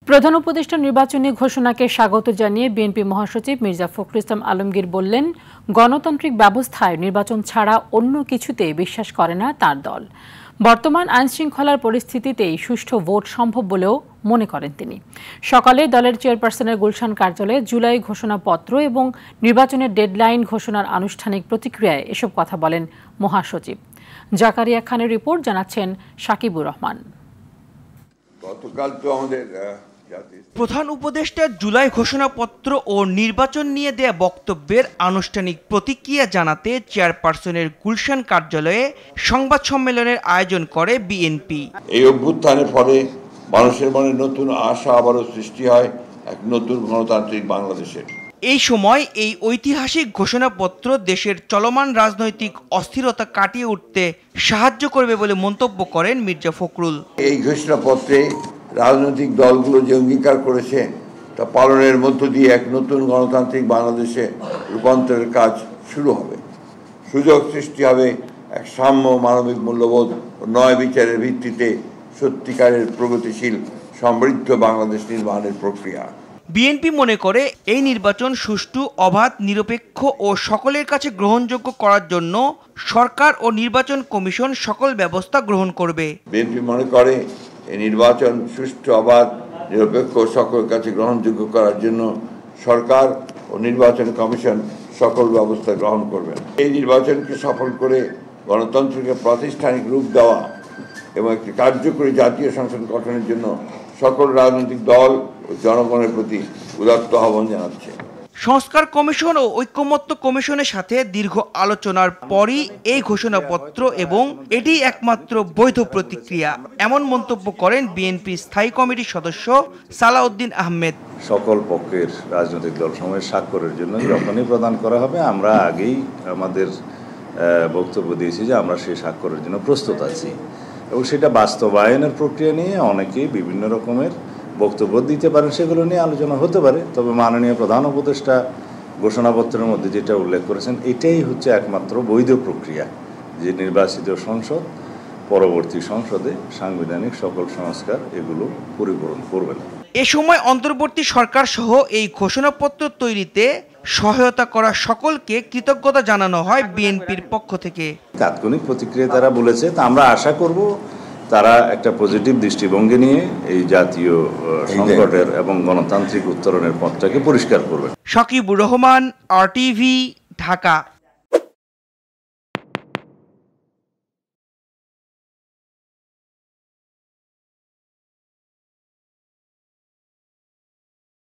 প্রধান উপদেষ্টা নির্বাচনী ঘোষণাকে স্বাগত জানিয়ে বিএনপি মহাসচিব মির্জা ফখরুল ইসলাম আলমগীর বললেন, গণতান্ত্রিক ব্যবস্থায় নির্বাচন ছাড়া অন্য কিছুতে বিশ্বাস করে না তার দল। বর্তমান আইনশৃঙ্খলার পরিস্থিতিতেই সুষ্ঠু ভোট সম্ভব বলেও মনে করেন তিনি। সকালে দলের চেয়ারপারসনের গুলশান কার্যালয়ে জুলাই ঘোষণাপত্র এবং নির্বাচনের ডেডলাইন ঘোষণার আনুষ্ঠানিক প্রতিক্রিয়ায় এসব কথা বলেন মহাসচিব। জাকারিয়া খানের রিপোর্ট, জানাচ্ছেন সাকিবুর রহমান। গতকাল তো আমাদের প্রধান উপদেষ্টার জুলাই ঘোষণাপত্র ও নির্বাচন নিয়ে দেয়া বক্তব্যের আনুষ্ঠানিক প্রতিক্রিয়া জানাতে চেয়ারপারসনের গুলশান কার্যালয়ে সংবাদ সম্মেলনের আয়োজন করে বিএনপি। এই অভ্যুত্থানের ফলে মানুষের মনে নতুন আশা আবারও সৃষ্টি হয় এক নতুন গণতান্ত্রিক বাংলাদেশের। এই সময় এই ঐতিহাসিক ঘোষণাপত্র দেশের চলমান রাজনৈতিক অস্থিরতা কাটিয়ে উঠতে সাহায্য করবে বলে মন্তব্য করেন মির্জা ফখরুল। এই ঘোষণাপত্রে রাজনৈতিক দলগুলো যে অঙ্গীকার করেছে তা পালনের মধ্য দিয়ে এক নতুন গণতান্ত্রিক বাংলাদেশে রূপান্তরের কাজ শুরু হবে। সুযোগ সৃষ্টি হবে এক সাম্য, মানবিক মূল্যবোধ ও ন্যায় বিচারের ভিত্তিতে সত্যিকারের প্রগতিশীল সমৃদ্ধ বাংলাদেশ নির্মাণের প্রক্রিয়া। বিএনপি মনে করে এই নির্বাচন সুষ্ঠু, অবাধ, নিরপেক্ষ ও সকলের কাছে গ্রহণযোগ্য করার জন্য সরকার ও নির্বাচন কমিশন সকল ব্যবস্থা গ্রহণ করবে। বিএনপি মনে করে এই নির্বাচন সুষ্ঠু, অবাধ, নিরপেক্ষ ও সকলের কাছে গ্রহণযোগ্য করার জন্য সরকার ও নির্বাচন কমিশন সকল ব্যবস্থা গ্রহণ করবেন। এই নির্বাচনকে সফল করে গণতন্ত্রকে প্রাতিষ্ঠানিক রূপ দেওয়া এবং একটি কার্যকরী জাতীয় সংসদ গঠনের জন্য সকল রাজনৈতিক দল ও জনগণের প্রতি উদাত্ত আহ্বান জানাচ্ছে। সংস্কার কমিশন ও ঐকমত্য কমিশনের সাথে দীর্ঘ আলোচনার পরই এই ঘোষণাপত্র এবং এটি একমাত্র বৈধ প্রতিক্রিয়া, এমন মন্তব্য করেন বিএনপি স্থায়ী কমিটির সদস্য সালাউদ্দিন আহমেদ। সকল পক্ষের রাজনৈতিক দল সময়ের স্বাক্ষরের জন্য যখনই প্রদান করা হবে, আমরা আগেই আমাদের বক্তব্য দিয়েছি যে আমরা সেই স্বাক্ষরের জন্য প্রস্তুত আছি এবং সেটা বাস্তবায়নের প্রক্রিয়া নিয়ে অনেকেই বিভিন্ন রকমের বক্তব্য দিতে পারেন, সেগুলো নিয়ে আলোচনা হতে পারে। তবে মাননীয় প্রধান উপদেষ্টা ঘোষণাপত্রের মধ্যে যেটা উল্লেখ করেছেন, এটাই হচ্ছে একমাত্র বৈধ প্রক্রিয়া যে নির্বাচিত সংসদ পরবর্তী সংসদে সাংবিধানিক সকল সংস্কার এগুলো পরিপূরণ করবেন। এ সময় অন্তর্বর্তী সরকার সহ এই ঘোষণাপত্র তৈরিতে সহায়তা করা সকলকে কৃতজ্ঞতা জানানো হয় বিএনপির পক্ষ থেকে। তাৎক্ষণিক প্রতিক্রিয়া তারা বলেছে, তা আমরা আশা করব তারা একটা পজিটিভ দৃষ্টিভঙ্গি নিয়ে এই জাতীয় সংকটের এবং গণতান্ত্রিক উত্তরণের পথটাকে পরিষ্কার করবে। সাকিবুর রহমান, RTV, ঢাকা।